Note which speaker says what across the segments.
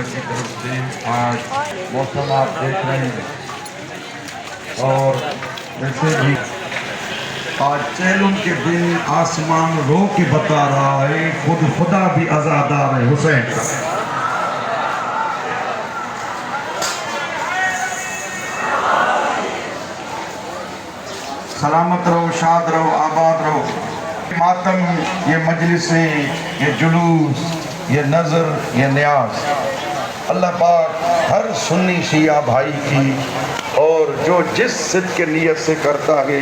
Speaker 1: کی طرف سے آج موسم آپ دیکھ رہے ہیں اور ویسے بھی آج چیلوں کے دن آسمان رو کے بتا رہا ہے خود خدا بھی عزادار ہے حسین کا۔ سلامت رہو، شاد رہو، آباد رہو۔ ماتم، یہ مجلسیں، یہ جلوس، یہ نظر، یہ نیاز اللہ پاک ہر سنی شیعہ بھائی کی اور جو جس صدق نیت سے کرتا ہے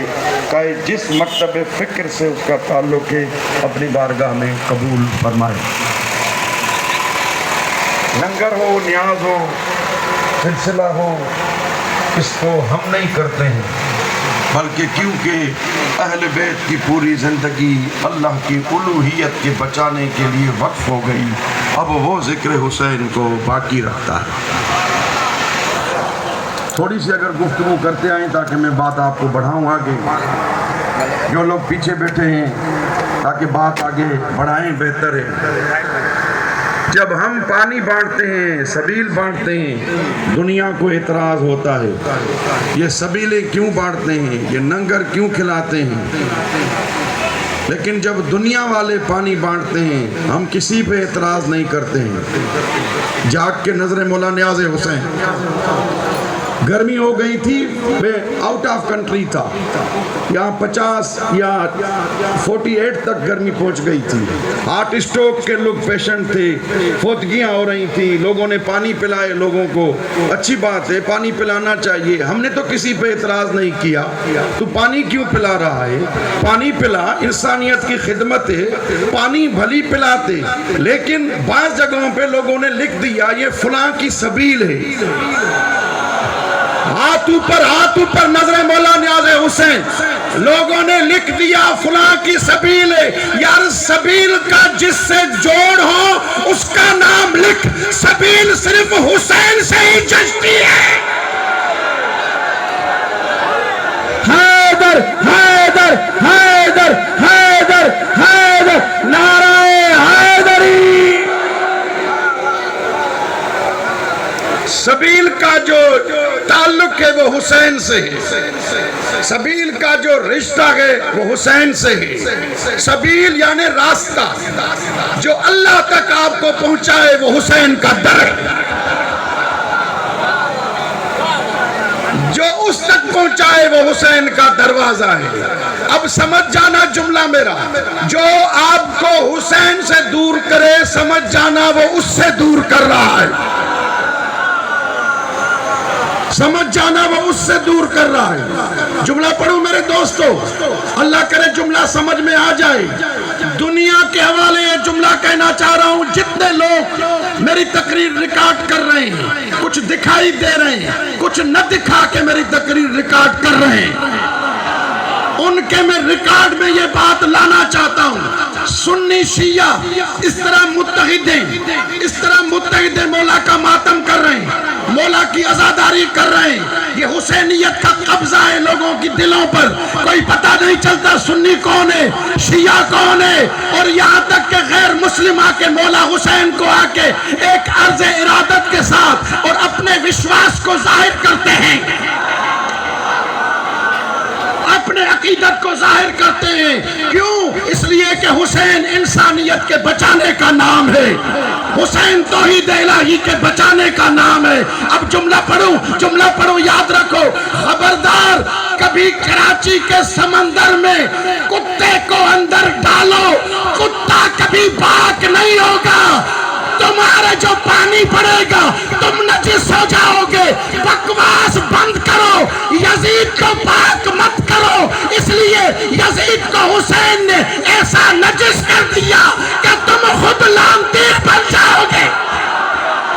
Speaker 1: کہ جس مکتب فکر سے اس کا تعلق ہے اپنی بارگاہ میں قبول فرمائے۔ لنگر ہو، نیاز ہو، سلسلہ ہو، اس کو ہم نہیں کرتے ہیں بلکہ کیونکہ اہل بیت کی پوری زندگی اللہ کی الوہیت کے بچانے کے لیے وقف ہو گئی، اب وہ ذکر حسین کو باقی رکھتا ہے۔ تھوڑی سی اگر گفتگو کرتے آئیں تاکہ میں بات آپ کو بڑھاؤں آگے، جو لوگ پیچھے بیٹھے ہیں تاکہ بات آگے بڑھائیں بہتر ہے۔ جب ہم پانی بانٹتے ہیں، سبیل بانٹتے ہیں، دنیا کو اعتراض ہوتا ہے یہ سبیلیں کیوں بانٹتے ہیں، یہ لنگر کیوں کھلاتے ہیں، لیکن جب دنیا والے پانی بانٹتے ہیں ہم کسی پہ اعتراض نہیں کرتے ہیں۔ جاگ کے نظر مولا نیاز حسین، گرمی ہو گئی تھی، میں آؤٹ آف کنٹری تھا، یہاں 50 یا 48 تک گرمی پہنچ گئی تھی، ہارٹ اسٹروک کے لوگ پیشنٹ تھے، فوتگیاں ہو رہی تھیں، لوگوں نے پانی پلائے لوگوں کو، اچھی بات ہے پانی پلانا چاہیے، ہم نے تو کسی پہ اعتراض نہیں کیا، تو پانی کیوں پلا رہا ہے، پانی پلا، انسانیت کی خدمت ہے، پانی بھلی پلاتے، لیکن بعض جگہوں پہ لوگوں نے لکھ دیا یہ فلاں کی سبیل ہے۔ ہاتھ اوپر نظر مولا نیاز حسین، لوگوں نے لکھ دیا فلاں کی سبیل ہے، یار سبیل کا جس سے جوڑ ہو اس کا نام لکھ، سبیل صرف حسین سے ہی ججتی ہے۔ حیدر حیدر حیدر حیدر حیدر، نعرہ حیدری۔ سبیل کا جو تعلق ہے وہ حسین سے ہے، سبیل کا جو رشتہ ہے وہ حسین سے ہے، سبیل یعنی راستہ جو اللہ تک آپ کو پہنچائے وہ حسین کا در ہے، جو اس تک پہنچائے وہ حسین کا دروازہ ہے۔ اب سمجھ جانا جملہ میرا، جو آپ کو حسین سے دور کرے سمجھ جانا وہ اس سے دور کر رہا ہے، سمجھ جانا وہ اس سے دور کر رہا ہے۔ جملہ پڑھوں میرے دوستو، اللہ کرے جملہ سمجھ میں آ جائے۔ دنیا کے حوالے یہ جملہ کہنا چاہ رہا ہوں، جتنے لوگ میری تقریر ریکارڈ کر رہے ہیں، کچھ دکھائی دے رہے ہیں، کچھ نہ دکھا کے میری تقریر ریکارڈ کر رہے ہیں، ان کے میں ریکارڈ میں یہ بات لانا چاہتا ہوں، سنی شیعہ اس طرح متحد مولا کا ماتم کر رہے ہیں، مولا کی عزاداری کر رہے ہیں، یہ حسینیت کا قبضہ ہے لوگوں کی دلوں پر، کوئی پتہ نہیں چلتا سنی کون ہے، شیعہ کون ہے، اور یہاں تک کہ غیر مسلم آ کے مولا حسین کو آ کے ایک عرض ارادت کے ساتھ اور اپنے وشواس کو ظاہر کرتے ہیں، اپنے عقیدت کو ظاہر کرتے ہیں۔ کیوں؟ اس لیے کہ حسین انسانیت کے بچانے کا نام ہے، حسین توحید الہی کے بچانے کا نام ہے۔ اب جملہ پڑھو یاد رکھو، خبردار کبھی کراچی کے سمندر میں کتے کو اندر ڈالو، کتا کبھی پاک نہیں ہوگا، تمہارے جو پانی پڑے گا تم نجس ہو جاؤ گے۔ بکواس بند کرو، یزید کو پاک مت کرو، اس لیے یزید کو حسین نے ایسا نجس کر دیا کہ تم خود لعنتی بن جاؤ گے۔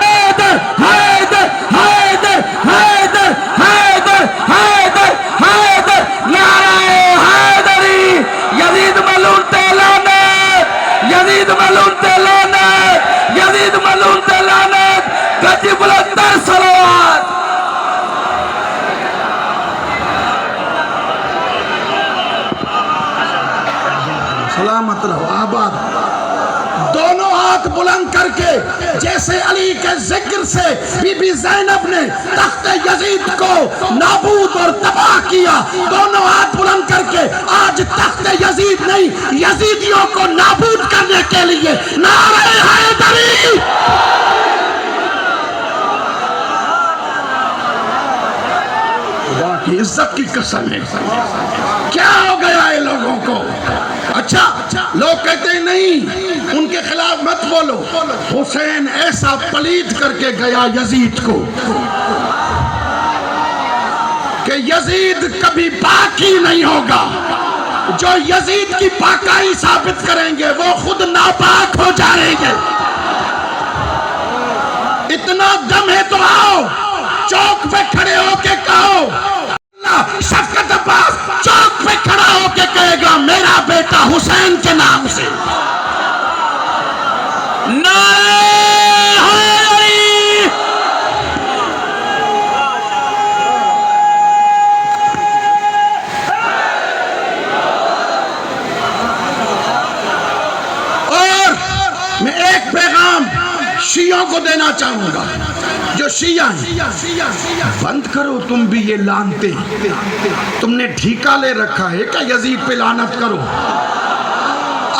Speaker 1: حیدر حیدر حیدر حیدر حیدر حیدر حیدر، نعرہ حیدری، یزید ملعون تے لعنت، یزید ملعون تے لعنت، یزید ملعون تے لعنت، گجی بلندر صلوات۔ سلامت رہو، آباد۔
Speaker 2: دونوں ہاتھ بلند کر کے جیسے علی کے ذکر سے بی بی زینب نے تخت یزید کو نابود اور تباہ کیا، دونوں ہاتھ بلند کر کے آج تخت یزید نہیں، یزیدیوں کو نابود کرنے کے لیے نعرہ حیدری! خدا کی عزت کی قسم ہے، کیا ہو گیا ہے لوگوں کو؟ اچھا لوگ کہتے ہیں نہیں، ان کے خلاف مت بولو، حسین ایسا پلید کر کے گیا یزید کو کہ یزید کبھی پاک ہی نہیں ہوگا، جو یزید کی پاکائی ثابت کریں گے وہ خود ناپاک ہو جائیں گے۔ اتنا دم ہے تو آؤ چوک پہ کھڑے ہو کے کہو، شفقت عباس چوک پہ کھڑا ہو کے کہے گا میرا بیٹا حسین کے نام سے نعرہ حیدری! اور میں ایک پیغام شیعوں کو دینا چاہوں گا، جو شیعہ ہیں، بند کرو تم بھی یہ لانتے، تم نے ٹھیکہ لے رکھا ہے کہ یزید پہ لعنت کرو۔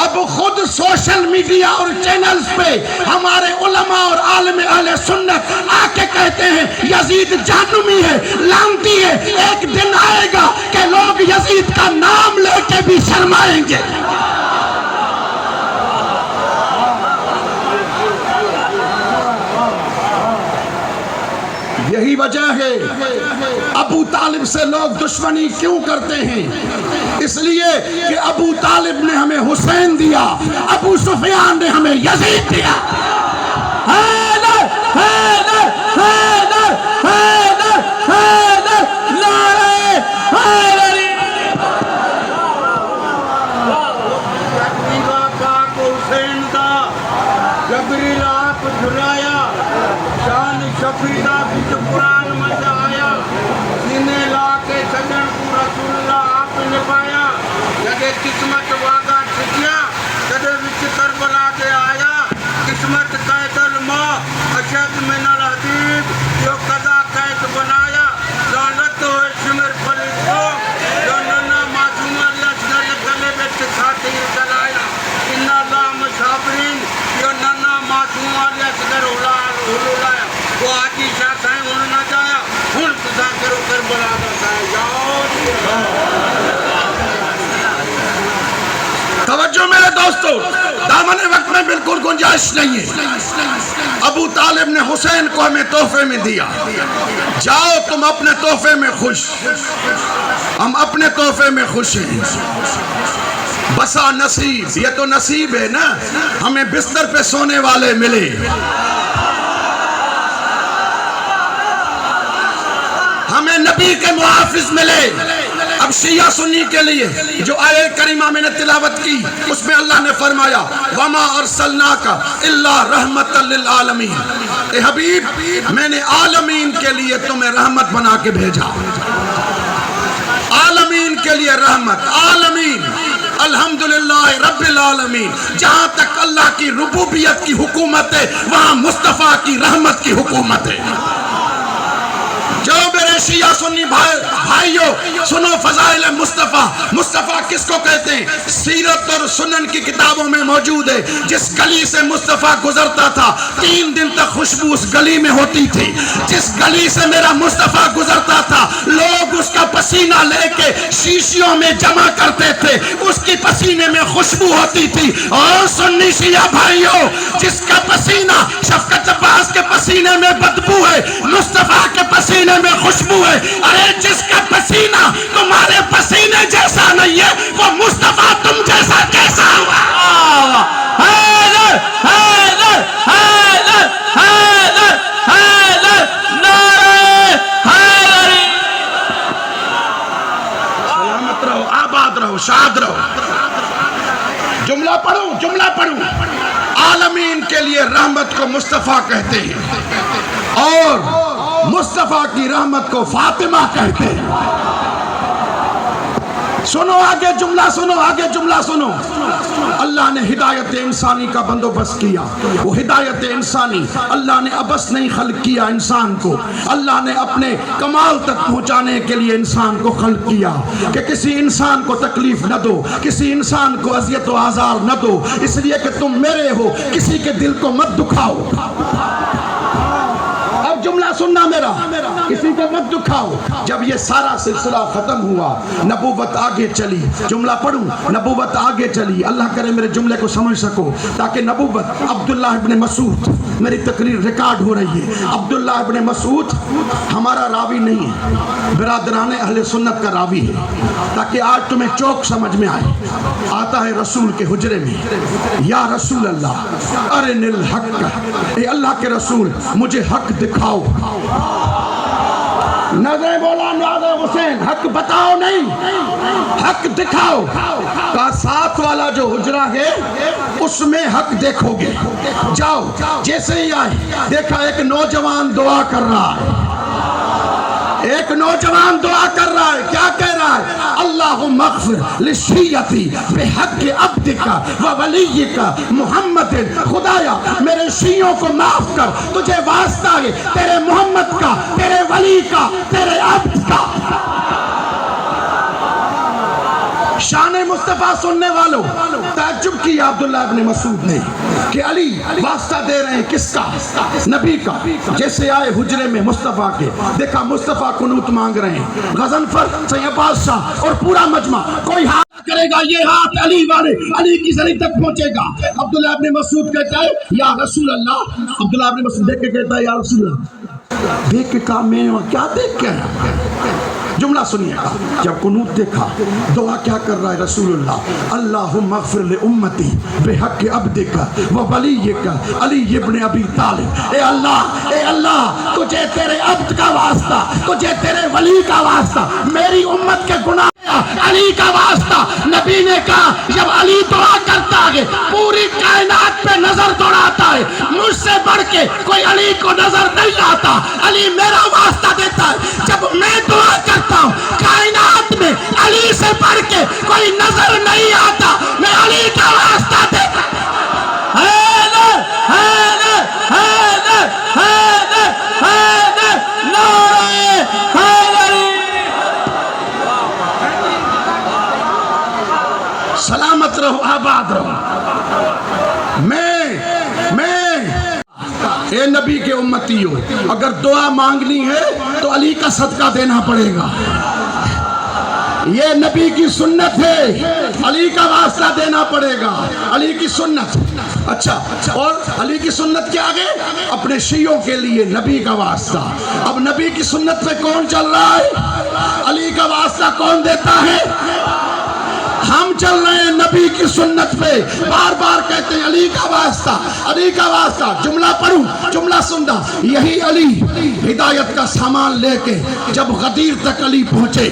Speaker 2: اب خود سوشل میڈیا اور چینلز پہ ہمارے علماء اور عالم اہل سنت آ کے کہتے ہیں یزید جہنمی ہے، لعنتی ہے، ایک دن آئے گا کہ لوگ یزید کا نام لے کے بھی شرمائیں گے۔ یہی وجہ ہے ابو طالب سے لوگ دشمنی کیوں کرتے ہیں، اس لیے کہ ابو طالب نے ہمیں حسین دیا، ابو سفیان نے ہمیں یزید دیا۔ حیدر حیدر حیدر حیدر حیدر نعرہ حیدری!
Speaker 3: پاک حسین دا جبریل آپ جھلایا، شان شفیدہ بچ قرآن مجھ آیا، سینے لا کے سجن کو رسول اللہ آپ نبھایا، جدے قسمت واگا ٹھکیا جدے وچ کربلا دے آیا، قسمت قید الماء اشد من الحدید، جو قضا قید بنایا، لعنت ہوئے شمر پلید کو، جو ننا معصوم اللہ جنر گلے بچ خاطر جلایا، ان اللہ مشابرین، جو ننا معصوم اللہ جنر ہلایا، وہ آجی شاہ سائیں انہوں نہ جایا، ہن تسا کرو کربلا دا سائیں جاؤ۔
Speaker 2: توجہ میرے دوستو، دامن وقت میں بالکل گنجائش نہیں ہے۔ ابو طالب نے حسین کو ہمیں تحفے میں دیا، جاؤ تم اپنے تحفے میں خوش، ہم اپنے تحفے میں خوش ہیں۔ بسا نصیب، یہ تو نصیب ہے نا، ہمیں بستر پہ سونے والے ملے، ہمیں نبی کے محافظ ملے۔ اب شیعہ سنی کے لیے جو آیہ کریمہ میں نے تلاوت کی، اس میں اللہ نے فرمایا وَمَا أَرْسَلْنَاكَ إِلَّا رَحْمَةً لِلْعَالَمِينَ، اے حبیب میں نے عالمین کے لیے تمہیں رحمت بنا کے بھیجا، عالمین کے لیے رحمت، عالمین الحمدللہ رب العالمین۔ جہاں تک اللہ کی ربوبیت کی حکومت ہے وہاں مصطفیٰ کی رحمت کی حکومت ہے۔ جو میرے شیعہ سنی بھائیوں سنو فضائل مصطفیٰ، مصطفیٰ کس کو کہتے ہیں؟ سیرت اور سنن کی کتابوں میں موجود ہے، جس گلی سے مصطفیٰ گزرتا تھا 3 دن تک خوشبو اس گلی میں ہوتی تھی، جس گلی سے میرا مصطفیٰ گزرتا تھا لوگ اس کا پسینہ لے کے شیشیوں میں جمع کرتے تھے، اس کی پسینے میں خوشبو ہوتی تھی۔ اور سنی شیعہ بھائیوں، جس کا پسینہ شفقت عباس کے پسینے میں بدبو ہے، مصطفیٰ کے پسینے میں خوشبو ہے، ارے جس کا پسینہ تمہارے پسینے جیسا نہیں ہے وہ مصطفیٰ تم جیسا کیسا ہوا؟ حیدر حیدر حیدر حیدر حیدر نعرہ حیدری! سلامت رہو، آباد رہو، شاد رہو۔ جملہ پڑھوں، جملہ پڑھوں۔ عالمین کے لیے رحمت کو مصطفیٰ کہتے ہیں اور مصطفیٰ کی رحمت کو فاطمہ کہتے ہیں۔ سنو آگے جملہ سنو، آگے جملہ سنو. اللہ نے ہدایت انسانی کا بندوبست کیا. وہ ہدایت انسانی اللہ نے ابس نہیں خلق کیا انسان کو، اللہ نے اپنے کمال تک پہنچانے کے لیے انسان کو خلق کیا کہ کسی انسان کو تکلیف نہ دو، کسی انسان کو اذیت و آزار نہ دو، اس لیے کہ تم میرے ہو، کسی کے دل کو مت دکھاؤ. اب جملہ سننا میرا، کسی کو مت دکھاؤ. جب یہ سارا سلسلہ ختم ہوا، نبوت آگے چلی. جملہ پڑھوں، نبوت آگے چلی. اللہ کرے میرے جملے کو سمجھ سکو تاکہ نبوت. عبداللہ ابن مسعود، میری تقریر ریکارڈ ہو رہی ہے. عبداللہ ابن مسعود ہمارا راوی نہیں ہے، برادران اہل سنت کا راوی ہے، تاکہ آج تمہیں چوک سمجھ میں آئے. آتا ہے رسول کے حجرے میں، یا رسول اللہ ارن الحق، اے اللہ کے رسول مجھے حق دکھاؤ. نظر بولا ناظر حسین، حق بتاؤ نہیں، حق دکھاؤ. کا ساتھ والا جو حجرہ ہے اس میں حق دیکھو گے. جاؤ. جیسے ہی آئے دیکھا ایک نوجوان دعا کر رہا ہے. ایک نوجوان دعا کر رہا ہے. کیا کہہ رہا ہے؟ اللہم اغفر لشیعتی بحق عبدک و ولیک محمد. خدایا میرے شیعوں کو معاف کر، تجھے واسطہ ہے تیرے محمد کا، تیرے ولی کا، تیرے عبد کا. شان مصطفیٰ سننے والوں تعجب کیا عبداللہ ابن مسعود نے کہ علی واسطہ دے رہے ہیں کس کا؟ نبی کا. جیسے آئے حجرے میں مصطفیٰ کے، دیکھا مصطفیٰ قنوت مانگ رہے ہیں. غضنفر، سید بادشاہ اور پورا مجمع، کوئی ہاتھ کرے گا یہ ہاتھ علی والے، علی کی زری تک پہنچے گا. عبداللہ ابن مسعود کہتا ہے یا رسول اللہ. عبداللہ ابن مسعود دیکھ کے کہتا ہے یا رسول اللہ. دیکھ کے کہا میں کیا دیکھ کے آیا؟ جملہ سنیے گا. جب قنوت دیکھا دعا کیا کر رہا ہے رسول اللہ؟ اللہم اغفر لامتی بحق عبدک و ولیک علی ابن ابی طالب. اے اللہ تجھے تیرے عبد کا واسطہ، تجھے تیرے ولی کا واسطہ، میری امت کے گناہ علی کا واسطہ. نبی نے کہا جب علی دعا کرتا ہے پوری کائنات پہ نظر دوڑاتا ہے، مجھ سے بڑھ کے کوئی علی کو نظر نہیں آتا. علی میرا واسطہ دیتا ہے. جب میں دعا کرتا ہوں کائنات میں علی سے بڑھ کے کوئی نظر نہیں آتا، میں علی کا واسطہ دیتا ہوں. سلامت رہو، آباد رہو. اے نبی کے امتیوں، اگر دعا مانگنی ہے تو علی کا صدقہ دینا پڑے گا. یہ نبی کی سنت ہے، علی کا واسطہ دینا پڑے گا. علی کی سنت. اچھا، اور علی کی سنت کیا آگے؟ اپنے شیعوں کے لیے نبی کا واسطہ. اب نبی کی سنت پہ کون چل رہا ہے؟ علی کا واسطہ کون دیتا ہے؟ ہم چل رہے ہیں نبی کی سنت پہ. بار بار کہتے ہیں علی کا واسطہ، علی کا واسطہ. جملہ پڑھوں، جملہ سننا. یہی علی ہدایت کا سامان لے کے جب غدیر تک علی پہنچے،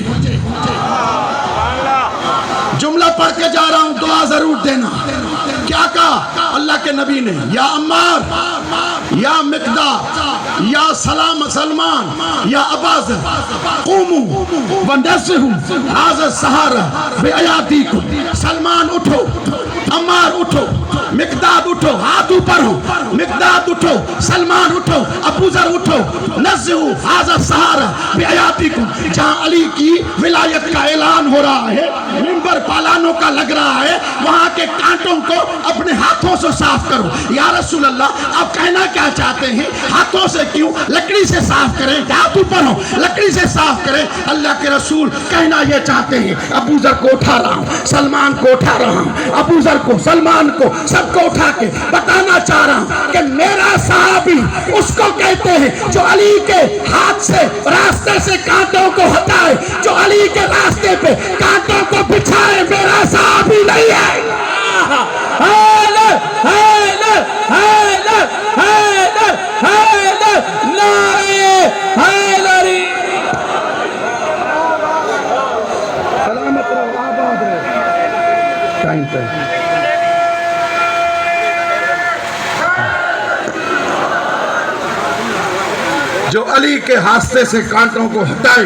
Speaker 2: جملہ پڑھ کے جا رہا ہوں، دعا ضرور دینا. کیا کہا اللہ کے نبی نے؟ یا عمار، یا مقداد، یا سلمان، یا اباذر، قوموا ونصحوا هذا السحر بآیاتکم. سلمان اٹھو، عمار اٹھو، مقداد اٹھو، ہاتھ اوپر ہو. مقداد اٹھو، سلمان اٹھو، ابوذر اٹھو. نصحوا هذا السحر بآیاتکم. جہاں علی کی ولایت کا اعلان ہو رہا ہے، منبر پالانوں کا لگ رہا ہے، وہاں کے کانٹوں کو اپنے ہاتھوں سے صاف کرو. یا رسول اللہ آپ کہنا کیا چاہتے ہیں؟ ہاتھوں سے کیوں؟ لکڑی سے صاف کریں. ہاتھ اوپر ہو، لکڑی سے صاف کریں. اللہ کے رسول کہنا یہ چاہتے ہیں ابوذر کو اٹھا رہا ہوں، سلمان کو اٹھا رہا ہوں، ابوذر کو، سلمان کو، سب کو اٹھا کے بتانا چاہ رہا ہوں کہ میرا صحابی اس کو کہتے ہیں جو علی کے ہاتھ سے راستے سے کانٹوں کو ہٹائے، جو علی کے راستے پہ کانٹوں کو بچھائے. میرا صحابی نہیں ہے. سلامت رہو، آباد رہو. ٹائم پہ جو علی کے ہاستے سے کانٹوں کو ہٹائے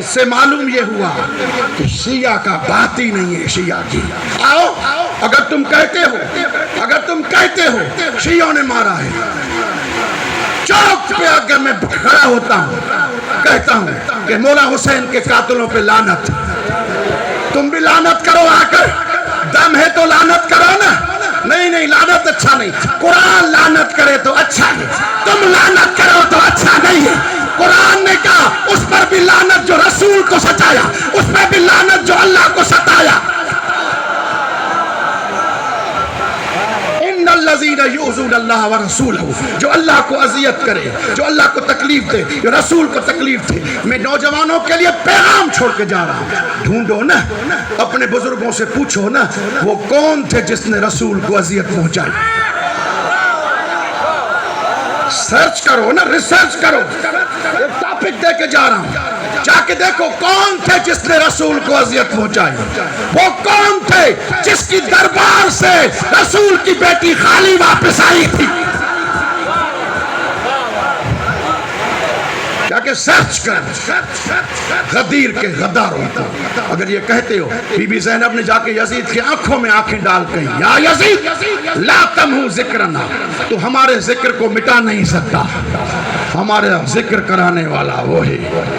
Speaker 2: اس سے معلوم یہ ہوا کہ شیعہ کا بات ہی نہیں ہے شیعہ کی. آؤ اگر تم کہتے ہو شیعوں نے مارا ہے، چوک پہ آگر میں کھڑا ہوتا ہوں کہتا ہوں کہ مولا حسین کے قاتلوں پہ لعنت. تم بھی لعنت کرو آ کر، دم ہے تو لعنت کرو نا. نہیں لعنت اچھا نہیں. قرآن لعنت کرے تو اچھا ہے، تم لعنت کرو تو اچھا نہیں ہے. قرآن نے کہا اس پر بھی لعنت جو رسول کو ستایا، اس پر بھی لعنت جو اللہ کو ستایا. ان الذین یؤذون اللہ ورسولہ، جو اللہ کو اذیت کرے، جو اللہ کو تکلیف دے، جو رسول کو تکلیف دے. میں نوجوانوں کے لیے پیغام چھوڑ کے جا رہا ہوں. ڈھونڈو نا، اپنے بزرگوں سے پوچھو نا وہ کون تھے جس نے رسول کو اذیت پہنچائی. سرچ کرو نا، ریسرچ کرو. ایک ٹاپک دے کے جا رہا ہوں، جا کے دیکھو کون تھے جس نے رسول کو اذیت پہنچائی. وہ کون تھے جس کی دربار سے رسول کی بیٹی خالی واپس آئی تھی. جا کے سرچ کر غدیر کے غداروں کو. اگر یہ کہتے ہو بی بی زینب نے جا کے یزید کی آنکھوں میں آنکھیں ڈال کہیں یا یزید لا تمہو ذکرنا، تو ہمارے ذکر کو مٹا نہیں سکتا، ہمارا ذکر کرانے والا وہی.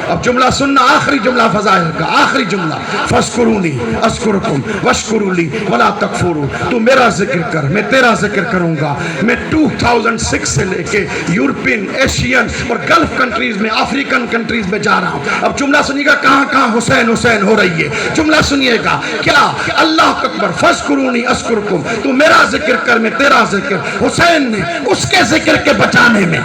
Speaker 2: اب جملہ سننا، آخری جملہ فضائل کا، آخری جملہ فاذکرونی اذکرکم واشکروا لی ولا تکفروا. تو میرا ذکر کر، میں تیرا ذکر کروں گا. میں 2006 سے لے کے یورپین، ایشین اور گلف کنٹریز میں، افریقن کنٹریز میں جا رہا ہوں. اب جملہ سنیے گا کہاں کہاں حسین حسین ہو رہی ہے. جملہ سنیے گا کیا؟ اللہ اکبر فاذکرونی اذکرکم. تو میرا ذکر کر، میں تیرا ذکر. حسین نے اس کے ذکر کے بچانے میں،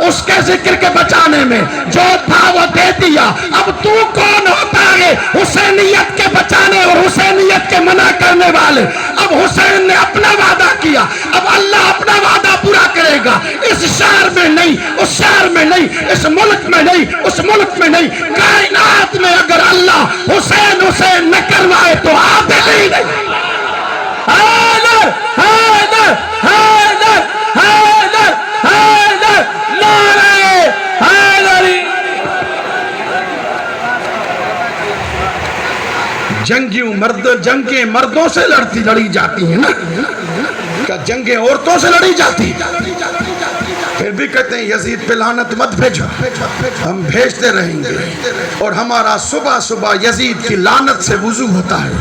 Speaker 2: اس کے ذکر کے بچانے میں جو تھا وہ دے دیا. اب تو کون ہوتا ہے حسینیت کے بچانے اور حسینیت کے منع کرنے والے؟ اب حسین نے اپنا وعدہ کیا، اب اللہ اپنا وعدہ پورا کرے گا. اس شہر میں نہیں، اس شہر میں نہیں، اس ملک میں نہیں، اس ملک میں نہیں، کائنات میں اگر اللہ حسین حسین نہ کروائے تو عادل ہی نہیں. حیدر حیدر حیدر حیدر حیدر نعرہ حیدری. جنگیں مردوں سے لڑی جاتی ہیں نا، کیا جنگیں عورتوں سے لڑی جاتی؟ پھر بھی کہتے ہیں یزید پہ لعنت مت بھیجو. ہم بھیجتے رہیں گے اور ہمارا صبح صبح یزید کی لعنت سے وضو ہوتا ہے.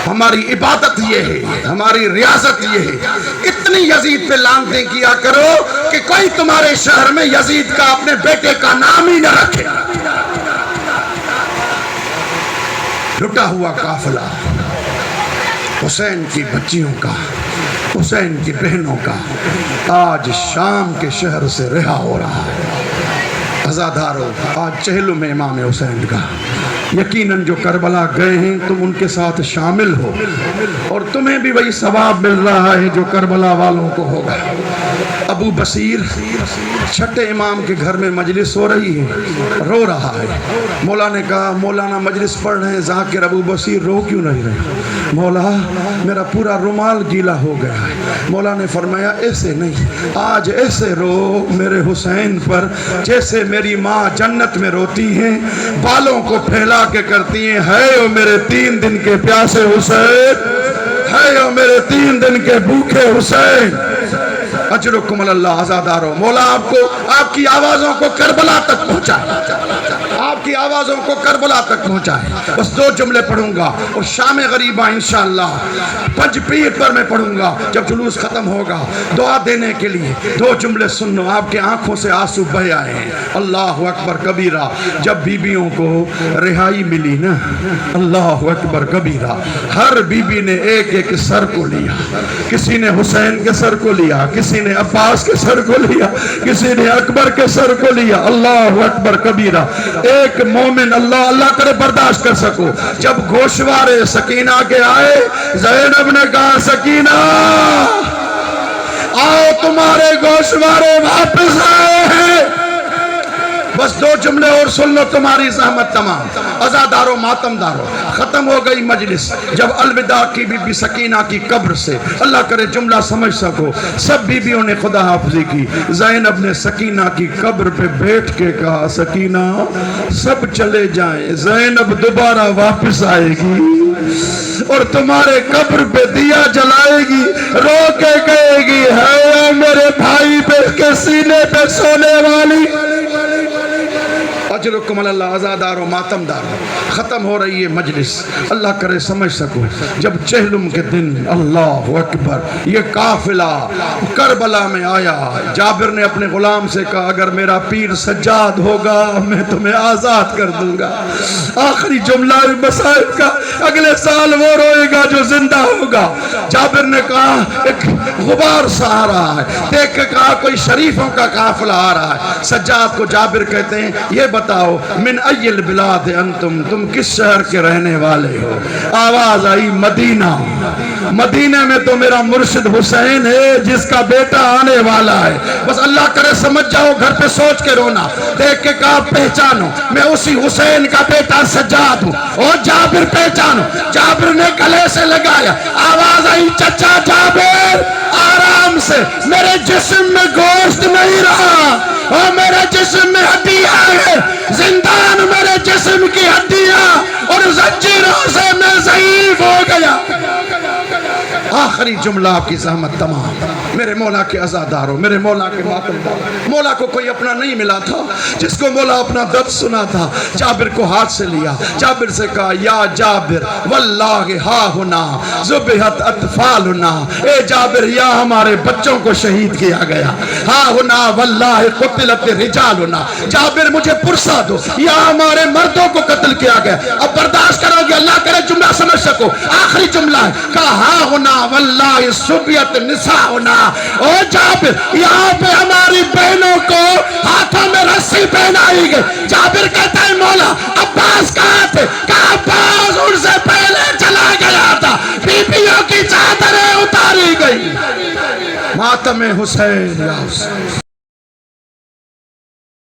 Speaker 2: ہماری عبادت یہ ہے، ہماری ریاضت یہ ہے. اتنی یزید پہ لعنتیں کیا کرو کہ کوئی تمہارے شہر میں یزید کا اپنے بیٹے کا نام ہی نہ رکھے. لٹا ہوا قافلہ حسین کی بچیوں کا، حسین کی بہنوں کا آج شام کے شہر سے رہا ہو رہا ہے. عزادارو، آج چہلم امام حسین کا. یقیناً جو کربلا گئے ہیں تم ان کے ساتھ شامل ہو اور تمہیں بھی وہی ثواب مل رہا ہے جو کربلا والوں کو ہوگا. ابو بصیر چھٹے امام کے گھر میں مجلس ہو رہی ہے، رو رہا ہے. مولا نے کہا مولانا مجلس پڑھ رہے ہیں ذاکر. ابو بصیر رو کیوں نہیں رہے؟ مولا میرا پورا رومال گیلا ہو گیا ہے. مولا نے فرمایا ایسے نہیں، آج ایسے رو میرے حسین پر جیسے میری ماں جنت میں روتی ہیں، بالوں کو پھیلا کے کرتی ہیں، ہے او میرے 3 دن کے پیاسے حسین، ہے او میرے 3 دن کے بھوکے حسین. اجرکم اللہ. عزادارو، مولا آپ کی آوازوں کو کربلا تک پہنچائے، آپ کی آوازوں کو کربلا تک پہنچائے. بس 2 جملے پڑھوں گا اور شام غریبہ انشاءاللہ پنج پیر پر میں پڑھوں گا جب جلوس ختم ہوگا. دعا دینے کے لیے 2 جملے سنو. آپ کے آنکھوں سے آنسو بہہ آئے ہیں. اللہ اکبر کبیرہ. جب بیویوں کو رہائی ملی نا، اللہ اکبر کبیرہ، ہر بیوی نے ایک ایک سر کو لیا. کسی نے حسین کے سر کو لیا، کسی نے عباس کے سر کو لیا، کسی نے اکبر کے سر کو لیا. اللہ اکبر کبیرہ. ایک مومن اللہ کرے برداشت کر سکو. جب گوشوارے سکینہ کے آئے، زینب نے کہا سکینہ آؤ تمہارے گوشوارے واپس آئے ہیں. بس 2 جملے اور سن لو تمہاری زحمت تمام. عزادارو ماتم دارو ختم ہو گئی مجلس. جب الوداع کی بی بی سکینہ کی قبر سے, اللہ کرے جملہ سمجھ سکو, سب بیویوں نے خدا حافظی کی. زینب نے سکینہ کی قبر پہ بیٹھ کے کہا سکینہ سب چلے جائیں, زینب دوبارہ واپس آئے گی اور تمہارے قبر پہ دیا جلائے گی, رو کے کہے گی ہے میرے بھائی پہ کے سینے پہ سونے والی. اجرکم اللہ. عزادار و ماتم دار ختم ہو رہی ہے مجلس. اللہ کرے سمجھ سکو جب چہلم کے دن اللہ اکبر یہ قافلہ کربلا میں آیا, جابر نے اپنے غلام سے کہا اگر میرا پیر سجاد ہوگا میں تمہیں آزاد کر دوں گا. آخری جملہ مصائب کا, اگلے سال وہ روئے گا جو زندہ ہوگا. جابر نے کہا ایک غبار سا آ رہا ہے, دیکھ کے کہا کوئی شریفوں کا قافلہ آ رہا ہے. سجاد کو جابر کہتے ہیں یہ بتاؤ من ای البلاد انتم, تم کس شہر کے رہنے والے ہو؟ آواز آئی مدینہ. مدینہ میں تو میرا مرشد حسین ہے جس کا بیٹا آنے والا ہے. بس اللہ کرے سمجھ جاؤ, گھر پہ سوچ کے رونا. دیکھ کے کہا پہچانو میں اسی حسین کا بیٹا سجاد ہوں. اور جابر پہچانو. جابر نے گلے سے لگایا, آواز آئی چچا جابر آرام سے, میرے جسم میں گوشت نہیں رہا اور میرے جسم میں ہڈیاں ہیں, زندان میرے جسم کی ہڈیاں اور زنجیروں سے میں ضعیف ہو گیا. آخری جملہ آپ کی زحمت تمام. میرے مولا کے عزاداروں, میرے مولا کے ماتم داروں, مولا کو کوئی اپنا نہیں ملا تھا جس کو مولا اپنا درد سنا تھا. جابر کو ہاتھ سے لیا, جابر سے کہا یا جابر واللہ ہا ہنا ذبحت اطفالنا, اے جابر یا ہمارے بچوں کو شہید کیا گیا, ہا ہنا واللہ قتلت رجالنا. جابر مجھے پرسا دو, یا ہمارے مردوں کو قتل کیا گیا. اب برداشت کرو گے, اللہ کرے جملہ سمجھ سکو. آخری جملہ ہے کہا ہا ہنا واللہ سبیت نساؤنا. او جابر یہاں پہ ہماری بہنوں کو ہاتھوں میں رسی پہنائی گئی. جابر کہتا ہے مولا عباس کہاں تھے؟ کہا عباس ان سے پہلے چلا گیا تھا, بیویوں کی چادریں اتاری گئی. ماتم حسین یا حسین.